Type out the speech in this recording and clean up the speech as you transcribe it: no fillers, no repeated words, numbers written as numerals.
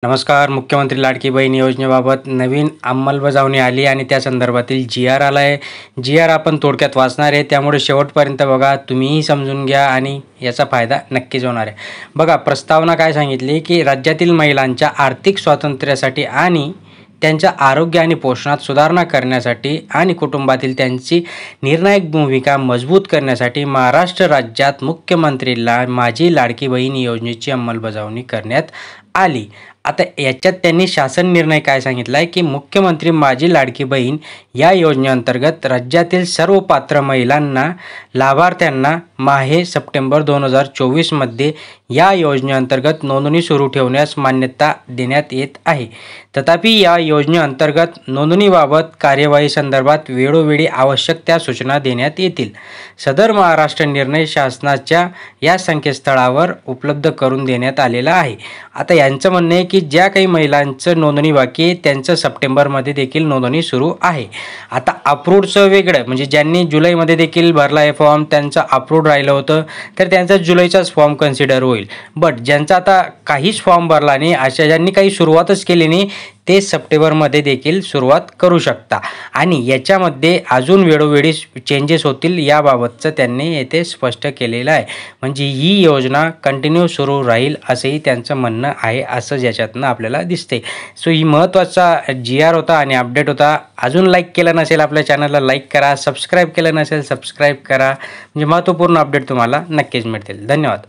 नमस्कार. मुख्यमंत्री लाडकी बहीण योजनेबाबत नवीन अंमलबजावणी आली आणि त्या संदर्भातील जी-आर आला आहे. जी-आर आपण थोडक्यात वाचणार आहे, त्यामुळे शेवटपर्यंत बघा, तुम्हीही समजून घ्या आणि याचा फायदा नक्कीच होणार आहे. बघा, प्रस्तावना काय सांगितली की राज्यातील महिलांच्या आर्थिक स्वातंत्र्यासाठी आणि त्यांच्या आरोग्य आणि पोषणात सुधारणा करण्यासाठी आणि कुटुंबातील त्यांची निर्णायक भूमिका मजबूत करण्यासाठी महाराष्ट्र राज्यात मुख्यमंत्री माझी लाडकी बहीण योजनेची अंमलबजावणी करण्यात आली. आता याच्यात त्यांनी शासन निर्णय काय सांगितला आहे की मुख्यमंत्री माझी लाडकी बहीण या योजनेअंतर्गत राज्यातील सर्व पात्र महिलांना लाभार्थ्यांना माहे सप्टेंबर 2024 मध्ये या योजनेअंतर्गत नोंदणी सुरू ठेवण्यास मान्यता देण्यात येत आहे. तथापि या योजनेअंतर्गत नोंदणीबाबत कार्यवाही संदर्भात वेळोवेळी आवश्यक त्या सूचना देण्यात येतील. सदर महाराष्ट्र निर्णय शासनाच्या या संकेतस्थळावर उपलब्ध करून देण्यात आलेला आहे. आता यांचं म्हणणं आहे की ज्या काही महिलांचं नोंदणी बाकी आहे त्यांचं सप्टेंबरमध्ये देखील नोंदणी सुरू आहे. आता अप्रूव्डचं वेगळं, म्हणजे ज्यांनी जुलैमध्ये देखील भरला आहे फॉर्म, त्यांचं अप्रूव्ड राहिलं होतं तर त्यांचा जुलैचाच फॉर्म कन्सिडर होईल. बट ज्यांचा आता काहीच फॉर्म भरला नाही, अशा ज्यांनी काही सुरुवातच केली नाही, ते सप्टेंबरमध्ये देखील सुरुवात करू शकता आणि याच्यामध्ये अजून वेळोवेळी चेंजेस होतील याबाबतचं त्यांनी येथे स्पष्ट केलेलं आहे. म्हणजे ही योजना कंटिन्यू सुरू राहील असंही त्यांचं म्हणणं आहे, असं ज्याच्यातनं आपल्याला दिसते. सो ही महत्त्वाचा जी-आर होता आणि अपडेट होता. अजून लाईक केलं नसेल आपल्या चॅनलला लाईक करा, सबस्क्राईब केलं नसेल सबस्क्राईब करा, म्हणजे महत्त्वपूर्ण अपडेट तुम्हाला नक्कीच मिळतील. धन्यवाद.